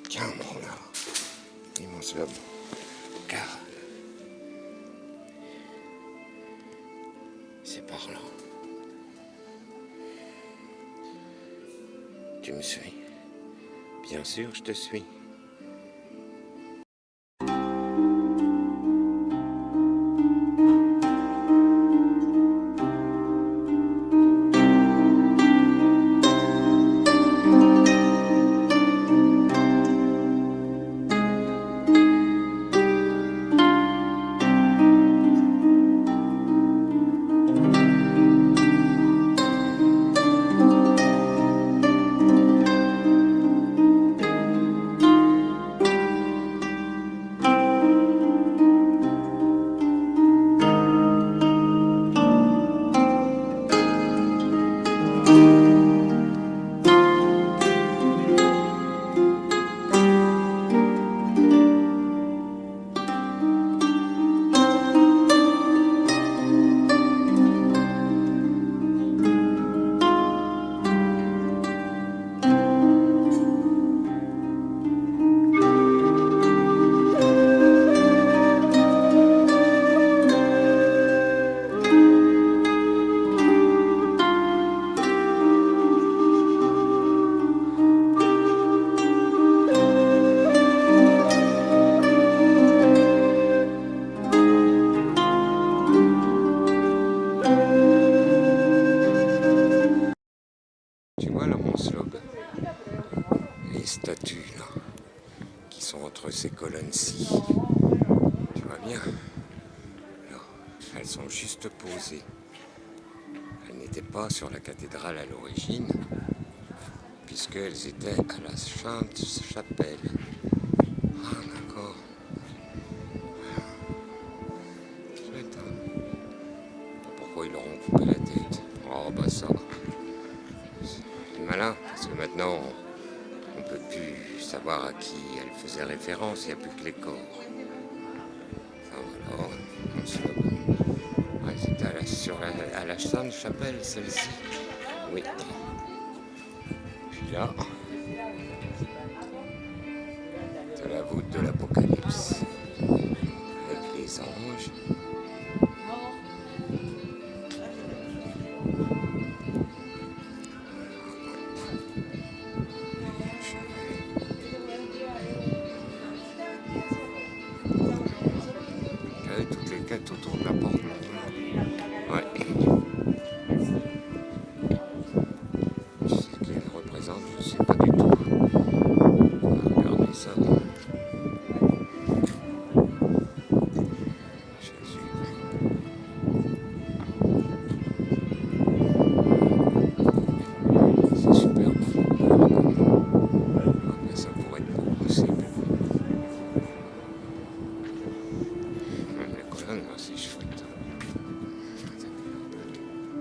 Tiens, mon là, immense lobe, car c'est par là. Tu me suis? Bien sûr, je te suis. Tu vois là, mon slob, les statues là, qui sont entre ces colonnes-ci. Tu vois bien? Là, elles sont juste posées. Elles n'étaient pas sur la cathédrale à l'origine, puisqu'elles étaient à la Sainte-Chapelle. Ah, d'accord. Chouette, hein? Pourquoi ils leur ont coupé la tête? Oh, bah ça, c'est malin, parce que maintenant, on ne peut plus savoir à qui elle faisait référence, il n'y a plus que les corps. Enfin, voilà, on se... Ouais, c'était à la Sainte-Chapelle, celle-ci. Oui. Puis là, c'est la voûte de l'Apocalypse, avec les anges. Avec toutes les quêtes autour de la porte. Ouais. Je sais ce qu'elle représente, je sais pas du tout. On va regarder ça. Jésus. C'est superbe. Mais ça pourrait être beau possible. Même les colonnes, là, c'est chouette.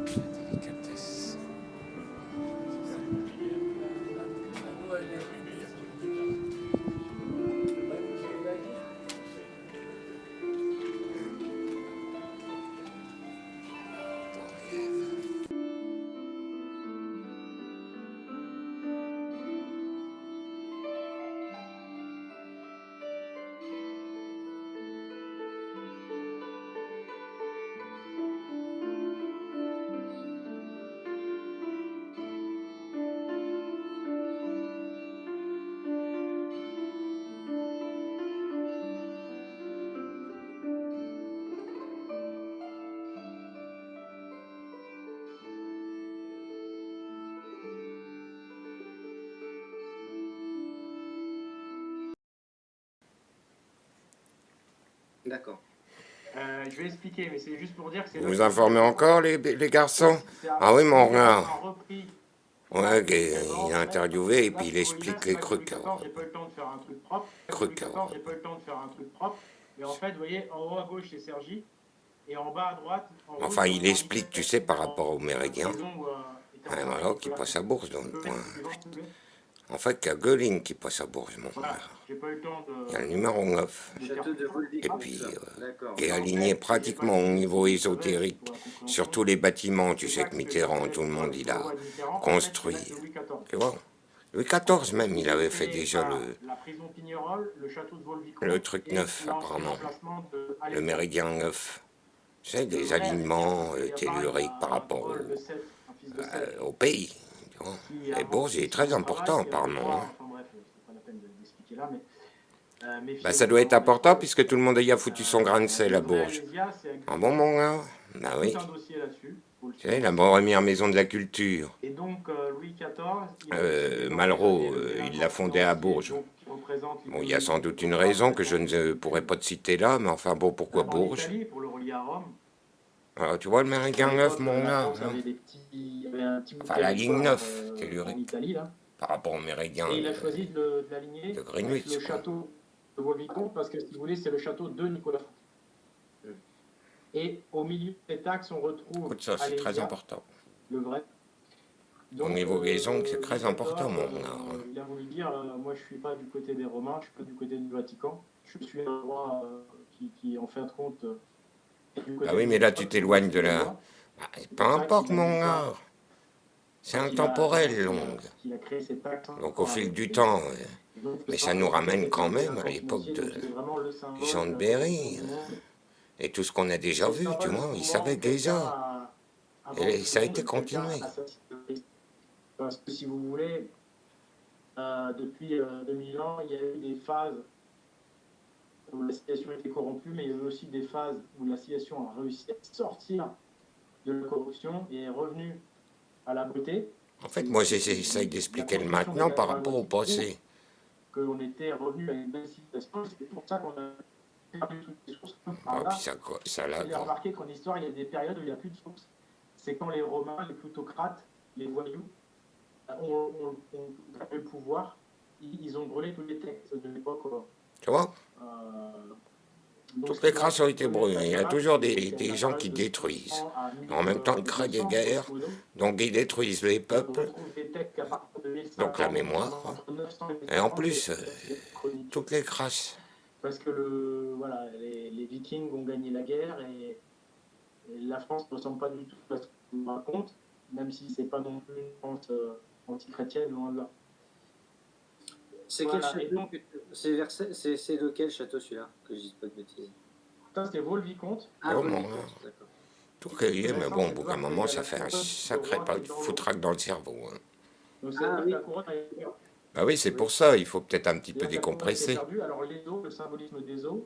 Délicatesse. D'accord. Je vais expliquer, mais c'est juste pour dire que c'est... Vous informez encore les garçons? Ah oui, mon gars. Ouais, il a interviewé et puis il explique les trucs. J'ai pas eu le temps de faire un truc propre. J'ai pas eu le temps de faire un truc propre. Mais en fait, vous voyez, en haut à gauche, c'est Cergy. Et en bas à droite... Enfin, il explique, tu sais, par rapport au méridien. Ouais, voilà, qui passe à Bourges, donc. Suivant, s'il vous plaît. En fait, il y a Gueling qui passe à Bourges, mon Voilà, frère. j'ai pas eu le temps Il y a le de... numéro 9. Château de Et Volvic, puis, ça. D'accord. est En aligné fait, pratiquement au niveau ésotérique pour la compréhension, sur tous les bâtiments. Tu les sais que taxes Mitterrand, que tout le monde, il sur la a loi de Mitterrand, en fait, c'est construit. l'acte de Louis XIV. Tu vois? Louis XIV même, il avait fait Créé déjà par la prison Pignerol, le château de Volvicomte le truc et neuf, l'ancien apparemment. emplacement de Le Alexandre. méridien neuf. Tu sais, Le des vrai, alignements parce qu'il y a pareil, il y telluriques par a un rapport troll de Seth, un fils de Seth, au pays. Tu vois? qui Et a Bourges inventé est très son important, travail, qui a le apparemment. droit, Hein. enfin bref, c'est pas la peine d'expliquer là, mais Bah, méfiez-vous ça doit être vraiment des important trolls. puisque tout le monde y a foutu son grain de sel Le à vrai Bourges. Alésia, c'est Ah bon, mon gars? Bah tout oui. un dossier là-dessus, faut le Tu sais, suivre. la première maison de la culture. Et donc, Louis XIV, il a décidé Malraux, d'emprisonner le il l'a délinquant fondée à financier, Bourges. donc, qui représente Bon, il y a sans l'économie doute une gauloise, raison que je c'est-à-dire ne pourrais pas te citer là, mais enfin bon, pourquoi en Bourges? Italie, pour le relier à Rome. Alors, tu vois le méridien À 9, l'époque, mon la gars? France Hein? avait il y avait un petit bout de Enfin, la ligne territoire 9, en tellurique, Italie, là. par rapport au méridien Et il a choisi de l'aligner de avec Greenwich. le Quoi. château de Volvicomte, parce que si vous voulez, c'est le château de Nicolas Fouquet. Et au milieu des taxes, on retrouve Écoute, ça, c'est très Alésia, important. le vrai. Au niveau liaison, c'est Louis très important, XIV, mon gars. Hein. il a voulu dire, moi je suis pas du côté des Romains, je suis pas du côté du Vatican, je suis un roi qui, en fin de compte, est du côté Ah oui, mais du là, peuple, tu t'éloignes de la... loi. Bah, C'est peu pour ça importe, qu'il a mis mon ça, gars. C'est qu'il a- intemporel, Long. qu'il a créé ces taxes. Donc, au fil du temps... Donc, Mais ça nous ramène quand même à délinquant l'époque financier, de donc c'est vraiment le symbole Jean de de la Berry. corruption du monde. Et tout ce qu'on a déjà Le vu, tu symbole vois, du ils moment savaient où quelqu'un déjà. a Et vendu ça a le monde, été quelqu'un continué. assassiné le Christ. Parce que si vous voulez, depuis 2000 ans, il y a eu des phases où la situation était corrompue, mais il y a eu aussi des phases où la situation a réussi à sortir de la corruption et est revenue à la beauté. En fait, moi, j'essaye d'expliquer le maintenant par rapport au passé. Qu'on était revenu à une belle situation, c'est pour ça qu'on a perdu toutes les sources. Ah, puis ça là, Vous avez remarqué qu'en histoire, il y a des périodes où il n'y a plus de sources. C'est quand les Romains, les plutocrates, les voyous ont pris le pouvoir, ils ont brûlé tous les textes de l'époque. tu vois, toutes les crasses ont été brûlées. Il y a toujours des gens qui détruisent. En même temps, ils créent des guerres, donc ils détruisent les peuples, donc la mémoire. Et en plus, toutes les crasses. Parce que voilà, les Vikings ont gagné la guerre et la France ne ressemble pas du tout à ce qu'on raconte, même si c'est pas non plus une France anti-chrétienne, loin de là. C'est Voilà, quel château? C'est lequel château celui-là? Que je dise pas de bêtises. Ça, c'est Vaux-le-Vicomte. Ah, Oh, Volvic, mon gars. d'accord. Tout cueilli, mais bon, au bout d'un moment, ça fait un sacré foutraque dans le cerveau. Hein. Donc, c'est Ah, oui. la couronne a été perdue. Bah oui, c'est pour ça, il faut peut-être un petit peu La couronne a été décompresser. perdue. Alors, les os, le symbolisme des os,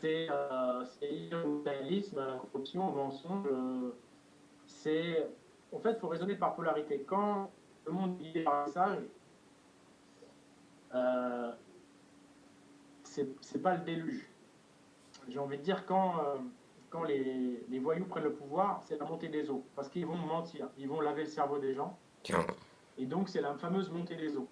c'est l'idéalisme, la corruption, le mensonge. C'est. En fait, il faut raisonner par polarité. Quand le monde est guidé par un message, c'est pas le déluge. J'ai envie de dire, quand les voyous prennent le pouvoir, c'est la montée des eaux. Parce qu'ils vont mentir, ils vont laver le cerveau des gens. Tiens, Et donc, c'est la fameuse montée des eaux.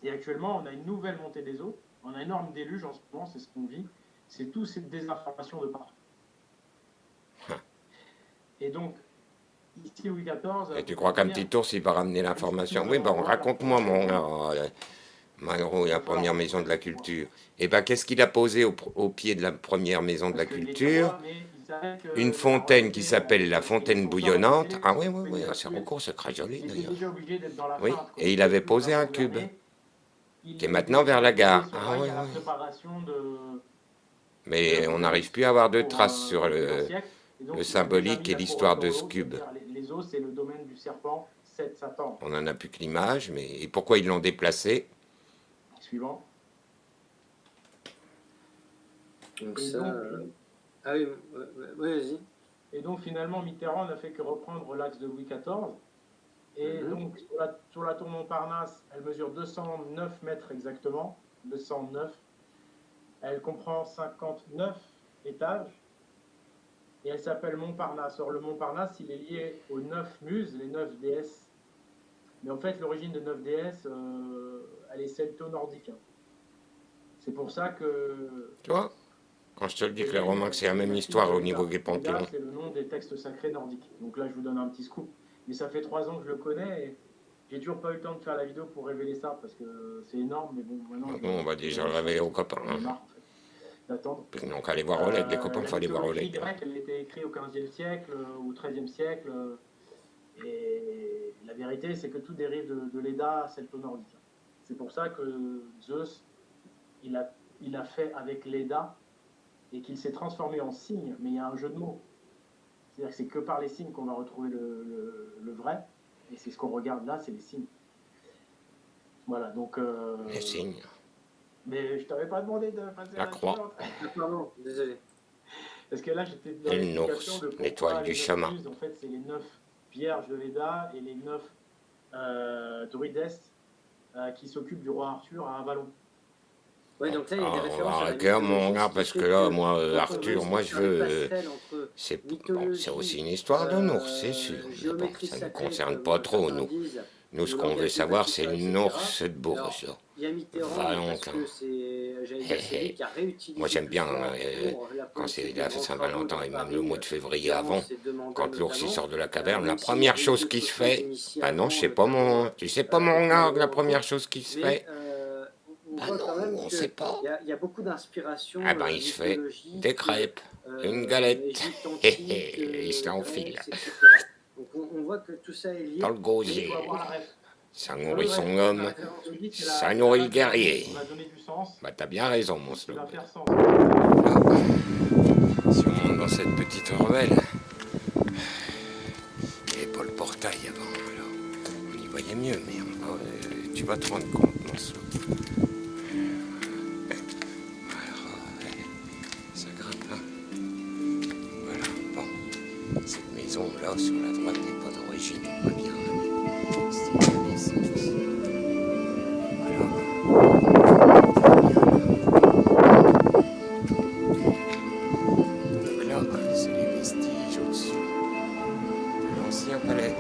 Et actuellement, on a une nouvelle montée des eaux. On a un énorme déluge en ce moment, c'est ce qu'on vit. C'est toute cette désinformation de partout. Et donc, ici, Louis XIV... et tu crois qu'un petit ours, il va ramener l'information? Oui, bon, raconte-moi, mon gars. Malraux, la première maison de la culture. Et ben, qu'est-ce qu'il a posé au pied de la première maison de la culture? Une fontaine qui s'appelle la fontaine bouillonnante. Ah oui, oui, oui, c'est recours, c'est très joli d'ailleurs. Oui, et il avait posé un cube, qui est maintenant vers la gare. Ah oui, oui. Mais on n'arrive plus à avoir de traces sur le symbolique et l'histoire de ce cube. Les os, c'est le domaine du serpent, Satan. On n'en a plus que l'image, mais et pourquoi ils l'ont déplacé? Suivant. Donc ça... Ah oui, vas-y. Et donc finalement, Mitterrand n'a fait que reprendre l'axe de Louis XIV. Et donc sur la tour Montparnasse, elle mesure 209 mètres exactement, 209. Elle comprend 59 étages. Et elle s'appelle Montparnasse. Or le Montparnasse, il est lié aux 9 muses, les 9 déesses. Mais en fait, l'origine des 9 déesses, elle est celto-nordique. C'est pour ça que... Tu vois? Quand je te le dis que les Romains, c'est la même histoire au niveau des panthéons. C'est le nom des textes sacrés nordiques. Donc là, je vous donne un petit scoop. mais ça fait 3 ans que je le connais et j'ai toujours pas eu le temps de faire la vidéo pour révéler ça parce que c'est énorme, mais bon, maintenant. Maintenant, on va déjà le révéler aux copains. J'en ai marre, en fait, d'attendre. Donc, aller voir Oleg, les copains, il faut aller voir mythologie Oleg. grecque, elle a été écrite au XVe siècle ou au XIIIe siècle. Et la vérité, c'est que tout dérive de l'Eda celto-nordique. C'est pour ça que Zeus, il a fait avec l'Eda et qu'il s'est transformé en cygne, mais il y a un jeu de mots. C'est-à-dire que c'est que par les signes qu'on va retrouver le vrai, et c'est ce qu'on regarde là, c'est les signes. Voilà, donc... Les signes. Mais je t'avais pas demandé de passer La à croix. suivante. Pardon, désolé. Parce que là, j'étais dans Et le l'explication Norse, de pourquoi l'étoile du les 9 chemin. muses, en fait, c'est les 9 vierges de l'Eda et les 9 druidesses qui s'occupent du roi Arthur à Avalon. Ouais, donc là, il y a des Ah, références à la regarde mon mythologie, regard, ce qui parce fait que là, que moi, quand on Arthur, veut moi, je faire le veux... pastel entre C'est mythologie, aussi une histoire de Norse, c'est sûr. Mais bon, géométrie ça ne nous sacrée, concerne comme pas trop, certains nous. disent, Nous, ce le qu'on veut langage savoir, des c'est le Batista, Norse de etc. Bourges. Il y a Mitterrand, Valentin. parce que c'est, j'allais dire, c'est lui qui a réutilisé Moi, j'aime tout bien ça quand pour la c'est politique la des grands Saint-Valentin travaux et dans même le Paris, mois de février durant avant, ces 2 mandats quand l'ours il notamment. sort de la caverne, la Même s'il y première avait eu chose d'autres qui se choses fait... initiées Bah non, avant, je sais pas notamment, mon... Tu sais pas mon avec regard, la Mario première Andro. chose qui se Mais fait... on Bah voit quand non, même on qu'il sait pas. y a beaucoup d'inspiration Ah ben, il se fait mythologique, des crêpes, une galette, Égypte et antique, il se l'enfile Grèce, etc. Donc on voit que tout ça est lié. dans le Mais il gosier. faut avoir la ref. Ça Ah oui, nourrit ouais, son la homme, référence je dis, c'est ça la nourrit le base de la guerrier. vie qui va donner du sens, Bah t'as bien raison, mon qui va slogan. faire sens. Si on monte dans cette petite ruelle, il n'y avait pas le portail avant, alors on y voyait mieux, mais tu vas te rendre compte, mon slogan. Alors, ça grimpe là. Voilà, bon. Cette maison-là, sur la droite, n'est pas d'origine, on voit bien. C'est une naissance. Donc là, c'est les vestiges au-dessus de l'ancien palais.